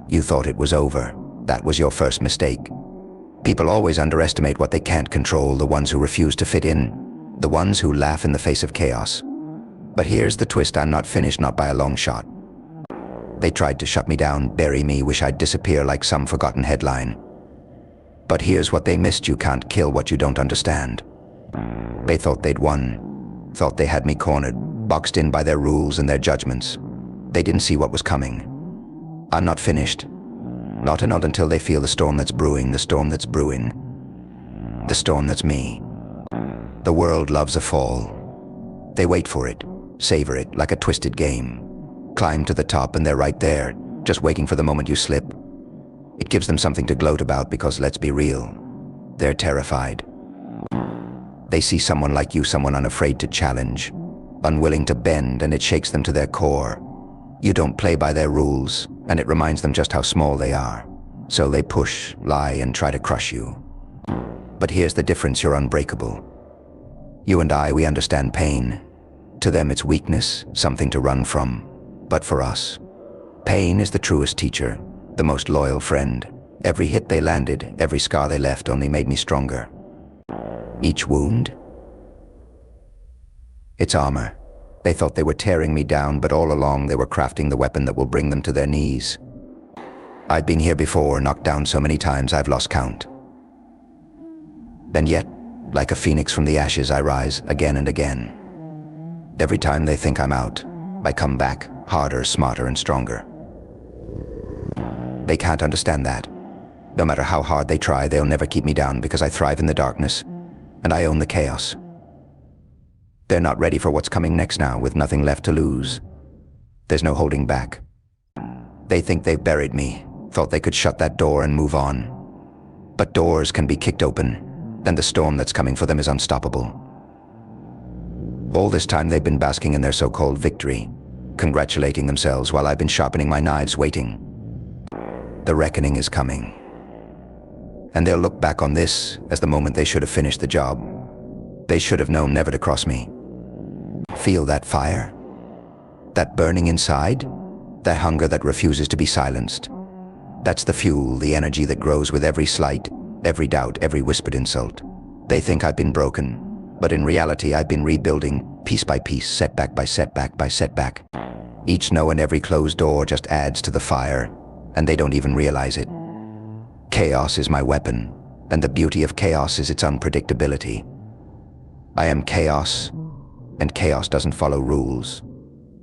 You thought it was over. That was your first mistake. People always underestimate what they can't control, the ones who refuse to fit in, the ones who laugh in the face of chaos. But here's the twist, I'm not finished, not by a long shot. They tried to shut me down, bury me, wish I'd disappear like some forgotten headline. But here's what they missed: you can't kill what you don't understand. They thought they'd won, thought they had me cornered, boxed in by their rules and their judgments. They didn't see what was coming. I'm not finished. Not until they feel the storm that's brewing, the storm that's brewing. The storm that's me. The world loves a fall. They wait for it, savor it like a twisted game. Climb to the top and they're right there, just waiting for the moment you slip. It gives them something to gloat about because, let's be real, they're terrified. They see someone like you, someone unafraid to challenge, unwilling to bend, and it shakes them to their core. You don't play by their rules, and it reminds them just how small they are. So they push, lie, and try to crush you. But here's the difference: you're unbreakable. You and I, we understand pain. To them it's weakness, something to run from. But for us, pain is the truest teacher, the most loyal friend. Every hit they landed, every scar they left only made me stronger. Each wound, it's armor. They thought they were tearing me down, but all along they were crafting the weapon that will bring them to their knees. I've been here before, knocked down so many times I've lost count. And yet, like a phoenix from the ashes, I rise again and again. Every time they think I'm out, I come back, harder, smarter, and stronger. They can't understand that. No matter how hard they try, they'll never keep me down because I thrive in the darkness, and I own the chaos. They're not ready for what's coming next now, with nothing left to lose. There's no holding back. They think they've buried me, thought they could shut that door and move on. But doors can be kicked open, and the storm that's coming for them is unstoppable. All this time they've been basking in their so-called victory, congratulating themselves while I've been sharpening my knives, waiting. The reckoning is coming. And they'll look back on this as the moment they should have finished the job. They should have known never to cross me. Feel that fire? That burning inside? That hunger that refuses to be silenced? That's the fuel, the energy that grows with every slight, every doubt, every whispered insult. They think I've been broken, but in reality I've been rebuilding, piece by piece, setback by setback by setback. Each no and every closed door just adds to the fire, and they don't even realize it. Chaos is my weapon, and the beauty of chaos is its unpredictability. I am chaos, and chaos doesn't follow rules,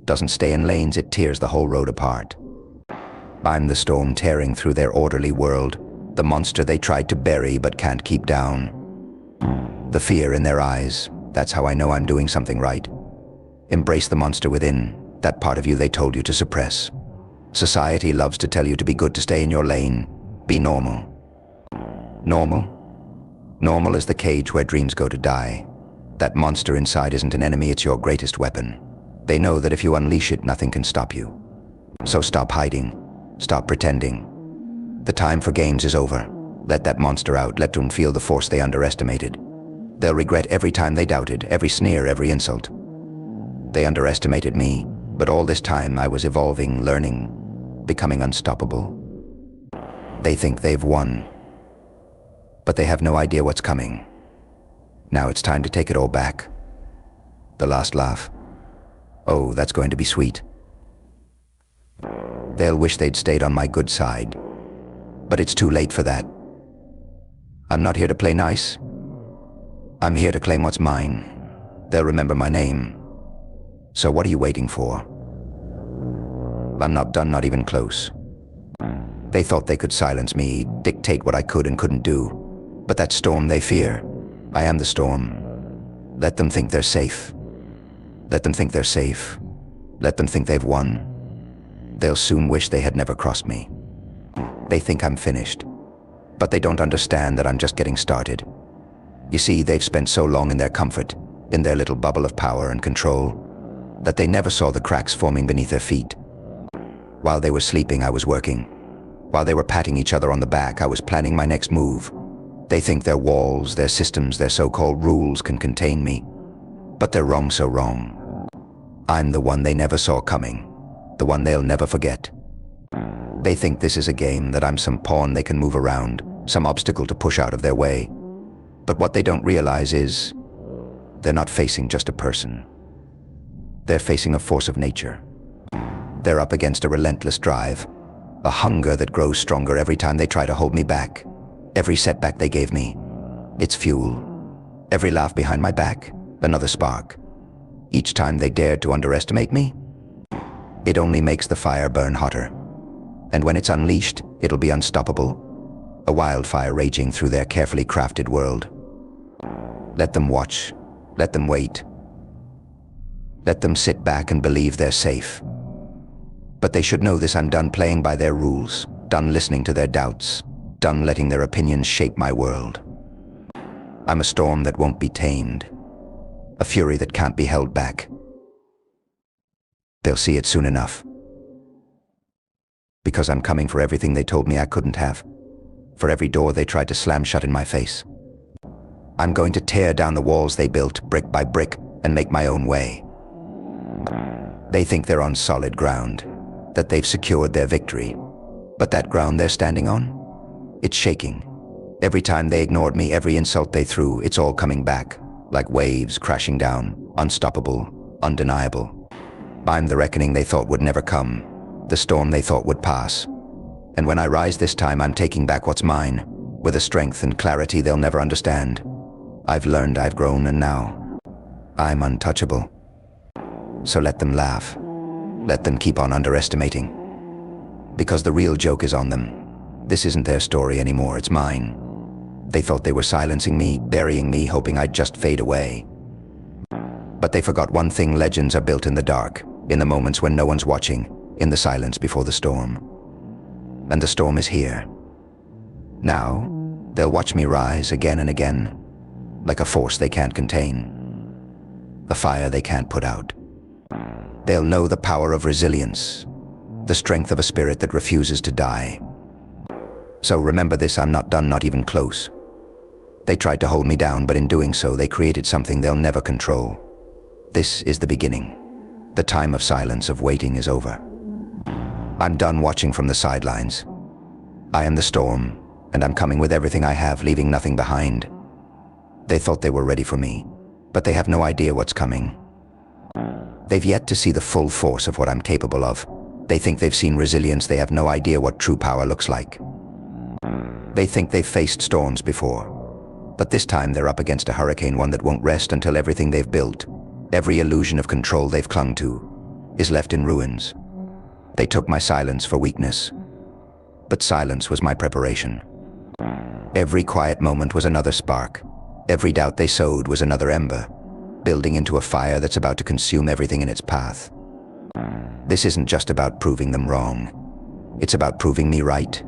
doesn't stay in lanes, it tears the whole road apart. I'm the storm tearing through their orderly world, the monster they tried to bury but can't keep down. The fear in their eyes, that's how I know I'm doing something right. Embrace the monster within, that part of you they told you to suppress. Society loves to tell you to be good, to stay in your lane, be normal. Normal? Normal is the cage where dreams go to die. That monster inside isn't an enemy, it's your greatest weapon. They know that if you unleash it, nothing can stop you. So stop hiding, stop pretending. The time for games is over. Let that monster out, let them feel the force they underestimated. They'll regret every time they doubted, every sneer, every insult. They underestimated me, but all this time I was evolving, learning, becoming unstoppable. They think they've won, but they have no idea what's coming. Now it's time to take it all back. The last laugh. Oh, that's going to be sweet. They'll wish they'd stayed on my good side, but it's too late for that. I'm not here to play nice. I'm here to claim what's mine. They'll remember my name. So what are you waiting for? I'm not done, not even close. They thought they could silence me, dictate what I could and couldn't do. But that storm they fear, I am the storm. Let them think they're safe. Let them think they're safe. Let them think they've won. They'll soon wish they had never crossed me. They think I'm finished, but they don't understand that I'm just getting started. You see, they've spent so long in their comfort, in their little bubble of power and control, that they never saw the cracks forming beneath their feet. While they were sleeping, I was working. While they were patting each other on the back, I was planning my next move. They think their walls, their systems, their so-called rules can contain me. But they're wrong, so wrong. I'm the one they never saw coming, the one they'll never forget. They think this is a game, that I'm some pawn they can move around, some obstacle to push out of their way. But what they don't realize is, they're not facing just a person. They're facing a force of nature. They're up against a relentless drive, a hunger that grows stronger every time they try to hold me back. Every setback they gave me, it's fuel. Every laugh behind my back, another spark. Each time they dared to underestimate me, it only makes the fire burn hotter. And when it's unleashed, it'll be unstoppable, a wildfire raging through their carefully crafted world. Let them watch, let them wait. Let them sit back and believe they're safe. But they should know this: I'm done playing by their rules, done listening to their doubts, done letting their opinions shape my world. I'm a storm that won't be tamed, a fury that can't be held back. They'll see it soon enough. Because I'm coming for everything they told me I couldn't have, for every door they tried to slam shut in my face. I'm going to tear down the walls they built, brick by brick, and make my own way. They think they're on solid ground, that they've secured their victory. But that ground they're standing on, it's shaking. Every time they ignored me, every insult they threw, it's all coming back, like waves crashing down, unstoppable, undeniable. I'm the reckoning they thought would never come, the storm they thought would pass. And when I rise this time, I'm taking back what's mine, with a strength and clarity they'll never understand. I've learned, I've grown, and now I'm untouchable. So let them laugh. Let them keep on underestimating. Because the real joke is on them. This isn't their story anymore, it's mine. They thought they were silencing me, burying me, hoping I'd just fade away. But they forgot one thing: legends are built in the dark, in the moments when no one's watching, in the silence before the storm. And the storm is here. Now, they'll watch me rise again and again, like a force they can't contain, a fire they can't put out. They'll know the power of resilience, the strength of a spirit that refuses to die. So remember this: I'm not done, not even close. They tried to hold me down, but in doing so, they created something they'll never control. This is the beginning. The time of silence, of waiting, is over. I'm done watching from the sidelines. I am the storm, and I'm coming with everything I have, leaving nothing behind. They thought they were ready for me, but they have no idea what's coming. They've yet to see the full force of what I'm capable of. They think they've seen resilience. They have no idea what true power looks like. They think they've faced storms before, but this time they're up against a hurricane, one that won't rest until everything they've built, every illusion of control they've clung to, is left in ruins. They took my silence for weakness, but silence was my preparation. Every quiet moment was another spark. Every doubt they sowed was another ember, building into a fire that's about to consume everything in its path. This isn't just about proving them wrong. It's about proving me right.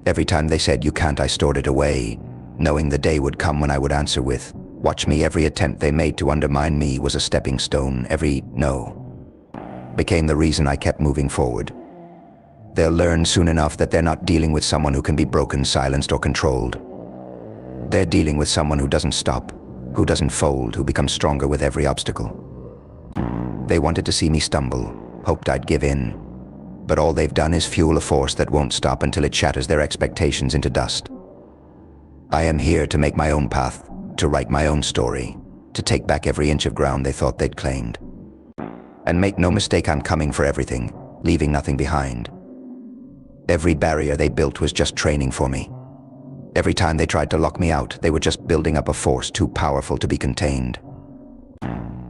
Every time they said, "You can't," I stored it away, knowing the day would come when I would answer with, "Watch me." Every attempt they made to undermine me was a stepping stone. Every no became the reason I kept moving forward. They'll learn soon enough that they're not dealing with someone who can be broken, silenced, or controlled. They're dealing with someone who doesn't stop, who doesn't fold, who becomes stronger with every obstacle. They wanted to see me stumble, hoped I'd give in, but all they've done is fuel a force that won't stop until it shatters their expectations into dust. I am here to make my own path, to write my own story, to take back every inch of ground they thought they'd claimed. And make no mistake, I'm coming for everything, leaving nothing behind. Every barrier they built was just training for me. Every time they tried to lock me out, they were just building up a force too powerful to be contained.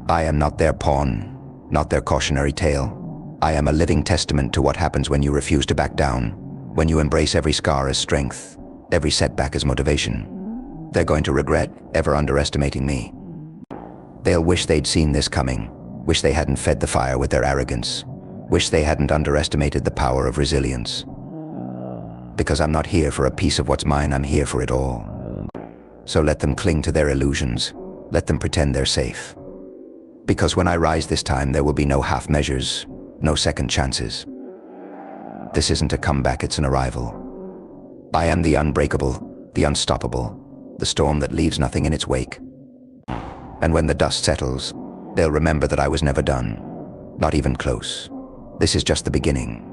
I am not their pawn, not their cautionary tale. I am a living testament to what happens when you refuse to back down, when you embrace every scar as strength, every setback as motivation. They're going to regret ever underestimating me. They'll wish they'd seen this coming, wish they hadn't fed the fire with their arrogance, wish they hadn't underestimated the power of resilience. Because I'm not here for a piece of what's mine, I'm here for it all. So let them cling to their illusions, let them pretend they're safe. Because when I rise this time, there will be no half measures, no second chances. This isn't a comeback, it's an arrival. I am the unbreakable, the unstoppable, the storm that leaves nothing in its wake. And when the dust settles, they'll remember that I was never done, not even close. This is just the beginning.